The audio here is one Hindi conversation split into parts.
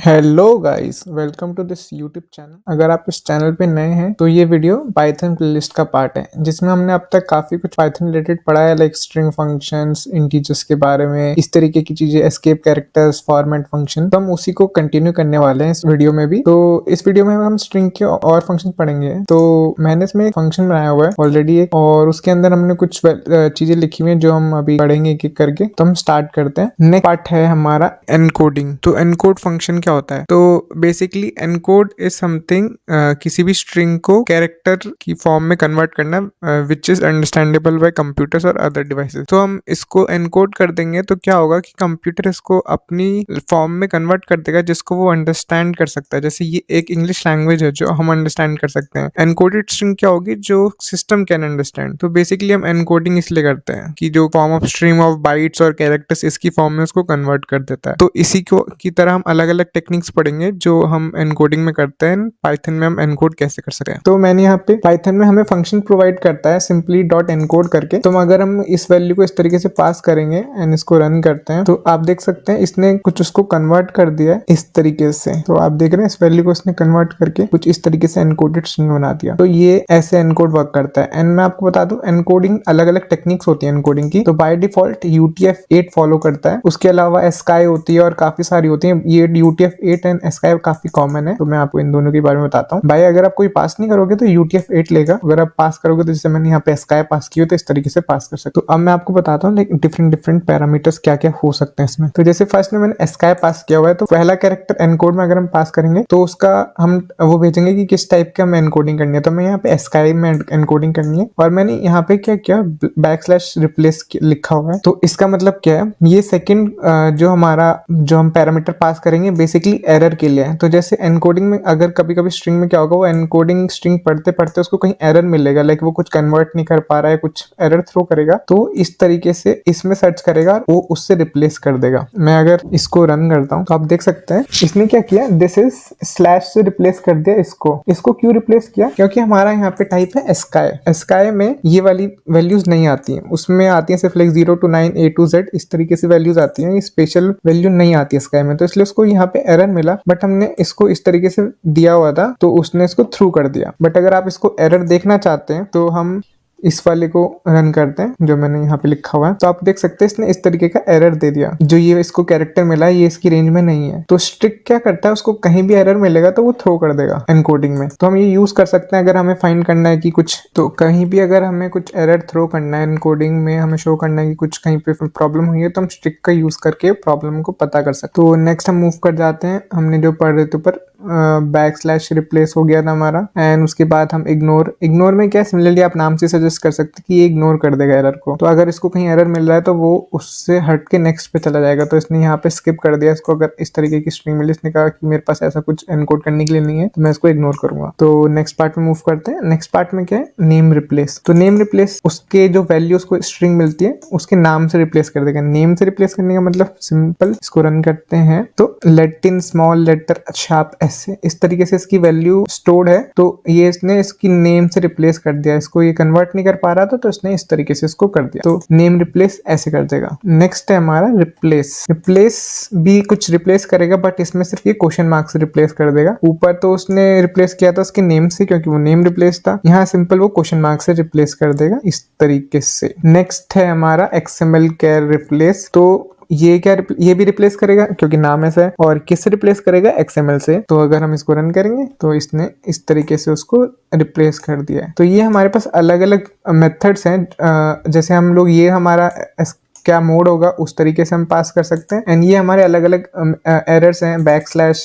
Hello guys, welcome to this YouTube channel. अगर आप इस चैनल पे नए हैं तो ये वीडियो पाइथन प्लेलिस्ट का पार्ट है, जिसमें हमने अब तक काफी कुछ पाइथन रिलेटेड पढ़ा है, लाइक स्ट्रिंग फंक्शंस, इंटीजर्स के बारे में, इस तरीके की चीजें, एस्केप कैरेक्टर्स, फॉर्मेट फंक्शन। तो हम उसी को कंटिन्यू करने वाले हैं इस वीडियो में भी। तो इस वीडियो में हम स्ट्रिंग के और फंक्शन पढ़ेंगे। तो मैंने इसमें एक फंक्शन बनाया हुआ है ऑलरेडी एक, और उसके अंदर हमने कुछ चीजें लिखी हुई है जो हम अभी पढ़ेंगे एक एक करके। तो हम स्टार्ट करते हैं। नेक्स्ट पार्ट है हमारा एनकोडिंग। तो एनकोड फंक्शन क्या होता है? तो बेसिकली एनकोड इज समथिंग, किसी भी स्ट्रिंग को कैरेक्टर की फॉर्म में कन्वर्ट करना which is understandable by computers और अदर डिवाइसेस। तो हम इसको एनकोड कर देंगे तो क्या होगा कि कंप्यूटर इसको अपनी फॉर्म में कन्वर्ट कर देगा जिसको वो अंडरस्टैंड कर सकता है। जैसे ये एक इंग्लिश लैंग्वेज है जो हम अंडरस्टैंड कर सकते हैं। एनकोडेड स्ट्रिंग क्या होगी? जो सिस्टम कैन अंडरस्टैंड। तो बेसिकली हम एनकोडिंग इसलिए करते हैं कि जो form of string of bytes और कैरेक्टर्स इसकी फॉर्म में उसको कन्वर्ट कर देता है। तो इसी को की तरह हम अलग अलग टेक्निक्स पढ़ेंगे जो हम एनकोडिंग में करते हैं। पाइथन में हम एनकोड कैसे कर सकते हैं? तो मैंने यहाँ पे पाइथन में हमें फंक्शन प्रोवाइड करता है सिंपली डॉट एनकोड करके। तो अगर हम इस वैल्यू को इस तरीके से पास करेंगे एंड इसको रन करते हैं तो आप देख सकते हैं इसने कुछ उसको कन्वर्ट कर दिया है इस तरीके से। तो आप देख रहे हैं इस वैल्यू को इसने कन्वर्ट करके कुछ इस तरीके से एनकोडेड स्ट्रिंग बना दिया। तो ये ऐसे एनकोड वर्क करता है। एंड मैं आपको बता दूं, एनकोडिंग अलग अलग टेक्निक्स होती है एनकोडिंग की। तो बाय डिफॉल्ट UTF-8 फॉलो करता है। उसके अलावा एस्काई होती है और काफी सारी होती है। ये UTF-8 एंड एस्काई काफी कॉमन है। तो मैं आपको इन दोनों के बारे में बताता हूँ। भाई अगर आप कोई पास नहीं करोगे तो UTF-8 लेगा। अगर आप पास करोगे तो जैसे मैंने यहाँ पे एस्काई पास की हो तो इस तरीके से पास कर सकते हो। तो अब मैं आपको बताता हूँ डिफरेंट डिफरेंट पैरामीटर्स क्या क्या हो सकते हैं इसमें। तो जैसे फर्स्ट में मैंने एस्काई पास किया हुआ है, तो पहला कैरेक्टर एनकोड में अगर हम पास करेंगे तो उसका हम वो भेजेंगे कि किस टाइप का हमें एनकोडिंग करनी है। तो मैं यहाँ पे एस्काई में एनकोडिंग करनी है और मैंने यहाँ पे क्या किया, /रिप्लेस लिखा हुआ है। तो इसका मतलब क्या है, ये सेकंड जो हम पैरामीटर पास करेंगे बेसिकली एरर के लिए है। तो जैसे एनकोडिंग में अगर कभी कभी स्ट्रिंग में क्या होगा, वो एनकोडिंग स्ट्रिंग पढ़ते पढ़ते उसको कहीं एरर मिलेगा, लाइक वो कुछ कन्वर्ट नहीं कर पा रहा है, कुछ एरर थ्रो करेगा। तो इस तरीके से इसमें सर्च करेगा और वो उससे रिप्लेस कर देगा। मैं अगर इसको रन करता हूँ तो आप देख सकते हैं इसने क्या किया, दिस इज स्लैश से रिप्लेस कर दिया इसको क्यों रिप्लेस किया? क्योंकि हमारा यहाँ पे टाइप है एस्काई। एस्काई में ये वाली वैल्यूज नहीं आती हैं, उसमें आती है सिर्फ like 0 to 9 A to Z इस तरीके से वैल्यूज आती हैं। ये स्पेशल वैल्यू नहीं आती है स्काई में, तो इसलिए उसको यहाँ पे एरर मिला। बट हमने इसको इस तरीके से दिया हुआ था तो उसने इसको थ्रू कर दिया। बट अगर आप इसको एरर देखना चाहते हैं तो हम इस वाले को रन करते हैं जो मैंने यहाँ पे लिखा हुआ है। तो आप देख सकते हैं इसने इस तरीके का एरर दे दिया। जो ये इसको कैरेक्टर मिला है ये इसकी रेंज में नहीं है। तो स्ट्रिक क्या करता है, उसको कहीं भी एरर मिलेगा तो वो थ्रो कर देगा एनकोडिंग में। तो हम ये यूज कर सकते हैं अगर हमें फाइंड करना है कि कुछ, तो कहीं भी अगर हमें कुछ एरर थ्रो करना है एनकोडिंग में, हमें शो करना है कि कुछ कहीं पे प्रॉब्लम हुई है, तो हम स्ट्रिक का यूज करके प्रॉब्लम को पता कर सकते हैं। तो नेक्स्ट हम मूव कर जाते हैं। हमने जो पढ़ रहे थे ऊपर /रिप्लेस हो गया था हमारा। एंड उसके बाद हम इग्नोर में क्या, सिमिलरली आप नाम से सजेस्ट कर सकते हैं कि ये इग्नोर कर देगा एरर को। तो अगर इसको कहीं एरर मिल रहा है तो वो उससे हट के नेक्स्ट पे चला जाएगा। तो इसने यहाँ पे स्किप कर दिया इसको। अगर इस तरीके की स्ट्रिंग मिली, इसने कहा कि मेरे पास ऐसा कुछ एनकोड करने के लिए नहीं है तो मैं इसको इग्नोर करूंगा। तो नेक्स्ट पार्ट में मूव करते हैं। नेक्स्ट पार्ट में क्या है, नेम रिप्लेस। तो नेम रिप्लेस उसके जो वैल्यू उसको स्ट्रिंग मिलती है उसके नाम से रिप्लेस कर देगा। नेम से रिप्लेस करने का मतलब सिंपल, इसको रन करते हैं तो लैटिन स्मॉल लेटर शार्प ऐसे इस तरीके से इसकी वैल्यू स्टोर्ड है। तो ये इसने इसकी नेम से रिप्लेस कर दिया। इसको ये कन्वर्ट नहीं कर पा रहा था तो इसने इस तरीके से इसको कर दिया। तो नेम रिप्लेस ऐसे कर देगा। नेक्स्ट है हमारा रिप्लेस भी कुछ रिप्लेस करेगा, बट इसमें सिर्फ ये क्वेश्चन मार्क से रिप्लेस कर देगा। ऊपर तो उसने रिप्लेस किया था उसके नेम से क्योंकि वो नेम रिप्लेस था। यहाँ सिंपल वो क्वेश्चन मार्क से रिप्लेस कर देगा इस तरीके से। नेक्स्ट है हमारा XML कैर रिप्लेस। तो ये भी रिप्लेस करेगा क्योंकि नाम ऐसा है। और किससे रिप्लेस करेगा? XML से। तो अगर हम इसको रन करेंगे तो इसने इस तरीके से उसको रिप्लेस कर दिया है। तो ये हमारे पास अलग अलग मेथड्स हैं। जैसे हम लोग ये हमारा क्या मोड होगा उस तरीके से हम पास कर सकते हैं। एंड ये हमारे अलग अलग एरर्स हैं,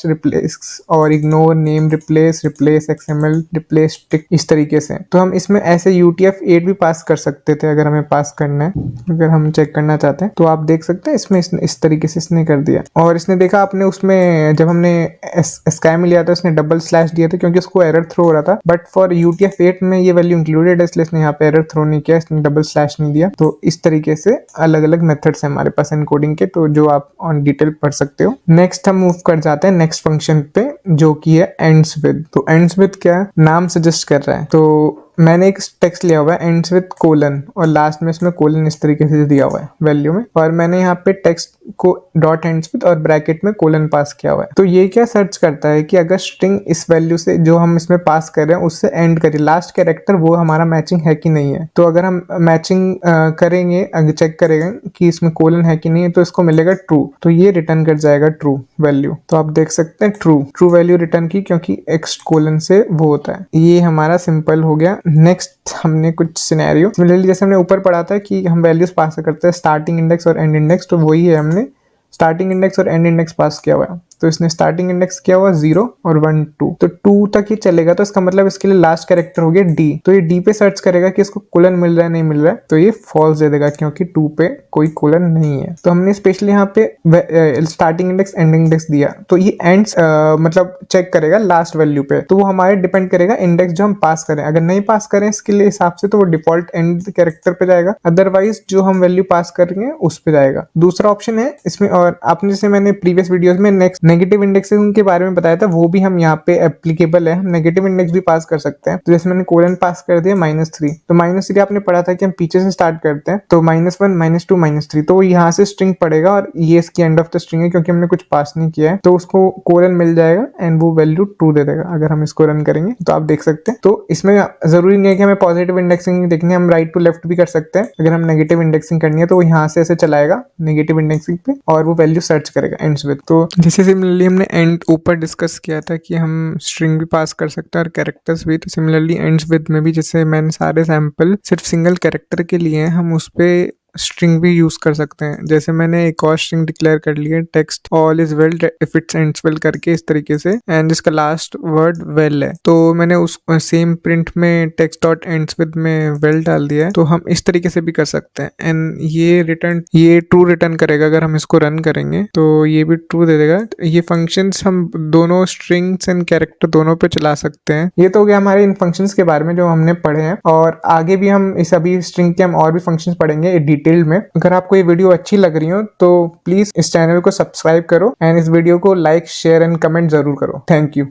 /रिप्लेस और ignore, name replace XML replace stick, इस तरीके से। तो हम इसमें ऐसे UTF-8 भी पास कर सकते थे अगर हमें पास करना है, अगर हम चेक करना चाहते हैं। तो आप देख सकते हैं इसमें इस तरीके से इसने कर दिया। और इसने देखा आपने उसमें जब हमने स्काई में लिया था उसने // दिया था क्योंकि उसको एरर थ्रो हो रहा था। बट फॉर UTF-8 में ये वैल्यू इंक्लूडेड है इसलिए इसने यहाँ पे एरर थ्रो नहीं किया, इसने // नहीं दिया। तो इस तरीके से अलग अलग मेथड्स हैं हमारे पास एनकोडिंग के, तो जो आप ऑन डिटेल पढ़ सकते हो। नेक्स्ट हम मूव कर जाते हैं नेक्स्ट फंक्शन पे जो कि है एंड्स विद। तो एंड्स विद क्या नाम सजेस्ट कर रहा है। तो मैंने एक टेक्स्ट लिया हुआ है एंड्स विद कोलन और लास्ट में इसमें कोलन इस तरीके से दिया हुआ है वैल्यू में। और मैंने यहाँ पे text co dot ends with और ब्रैकेट में कोलन पास किया हुआ है। तो ये क्या सर्च करता है कि अगर स्ट्रिंग इस वैल्यू से जो हम इसमें पास कर रहे हैं उससे एंड करिए, लास्ट कैरेक्टर वो हमारा मैचिंग है कि नहीं है। तो अगर हम मैचिंग करेंगे, अगर चेक करेंगे कि इसमें कोलन है कि नहीं है, तो इसको मिलेगा ट्रू, तो ये रिटर्न कर जाएगा ट्रू वैल्यू। तो आप देख सकते हैं ट्रू वैल्यू रिटर्न की, क्योंकि एक्स कोलन से वो होता है। ये हमारा सिंपल हो गया। नेक्स्ट हमने कुछ सिनेरियो सिमिलरली जैसे हमने ऊपर पढ़ा था कि हम वैल्यूज पास करते हैं स्टार्टिंग इंडेक्स और एंड इंडेक्स, तो वही है, हमने स्टार्टिंग इंडेक्स और एंड इंडेक्स पास किया हुआ है। तो इसने स्टार्टिंग इंडेक्स किया हुआ 0 और 1 2, तो 2 तक ही चलेगा। तो इसका मतलब इसके लिए लास्ट कैरेक्टर हो गया डी, तो ये डी पे सर्च करेगा कि इसको कोलन मिल रहा है नहीं मिल रहा है, तो ये फॉल्स दे देगा क्योंकि 2 पे कोई कोलन नहीं है। तो हमने स्पेशली यहाँ पे स्टार्टिंग इंडेक्स एंड इंडेक्स दिया, तो ये एंड्स मतलब चेक करेगा लास्ट वैल्यू पे, तो वो हमारे डिपेंड करेगा इंडेक्स जो हम पास करें। अगर नहीं पास करें इसके लिए हिसाब से, तो वो डिफॉल्ट एंड कैरेक्टर पे जाएगा, अदरवाइज जो हम वैल्यू पास करेंगे उस पे जाएगा। दूसरा ऑप्शन है इसमें, और आपने जैसे मैंने प्रीवियस वीडियोस में नेक्स्ट नेगेटिव इंडेक्सिंग के बारे में बताया था, वो भी हम यहाँ पे एप्लीकेबल है, हम नेगेटिव इंडेक्स भी पास कर सकते हैं। तो जैसे मैंने कोलन पास कर दिया -3, तो -3 आपने पढ़ा था कि हम पीछे से स्टार्ट करते हैं, तो -1 -2 -3, तो वो यहाँ से स्ट्रिंग पड़ेगा और ये इसकी एंड ऑफ द स्ट्रिंग है क्योंकि हमने कुछ पास नहीं किया है, तो उसको कोलन मिल जाएगा एंड वो वैल्यू ट्रू दे देगा अगर हम इसको रन करेंगे। तो आप देख सकते हैं, तो इसमें जरूरी नहीं है कि हमें पॉजिटिव इंडेक्सिंग देखनी है, हम राइट टू लेफ्ट भी कर सकते हैं। अगर हम नेगेटिव इंडेक्सिंग करनी है तो वो यहाँ से ऐसे चलाएगा नेगेटिव इंडेक्सिंग पे और वो वैल्यू सर्च करेगा एंड्स विद। तो जैसे सिमिलरली हमने एंड ऊपर डिस्कस किया था कि हम स्ट्रिंग भी पास कर सकते हैं और कैरेक्टर्स भी, तो सिमिलरली एंड्स विद में भी जैसे मैंने सारे सैंपल सिर्फ सिंगल कैरेक्टर के लिए हैं, हम उस पे स्ट्रिंग भी यूज कर सकते हैं। जैसे मैंने एक और स्ट्रिंग डिक्लेयर कर लिया है, text all is well if it's ends well करके इस तरीके से, एंड इसका लास्ट वर्ड वेल है, तो मैंने उस सेम प्रिंट में टेक्स्ट डॉट एंड्स विद में वेल डाल दिया है। तो हम इस तरीके से भी कर सकते हैं एंड ये ट्रू रिटर्न करेगा। अगर हम इसको रन करेंगे तो ये भी ट्रू दे देगा। ये फंक्शंस हम दोनों स्ट्रिंग्स एंड कैरेक्टर दोनों पे चला सकते हैं। ये तो हो गया हमारे इन फंक्शंस के बारे में जो हमने पढ़े हैं, और आगे भी हम इस अभी स्ट्रिंग के हम और भी फंक्शंस पढ़ेंगे डिटेल में। अगर आपको ये वीडियो अच्छी लग रही हो तो प्लीज इस चैनल को सब्सक्राइब करो एंड इस वीडियो को लाइक शेयर एंड कमेंट जरूर करो। Thank you.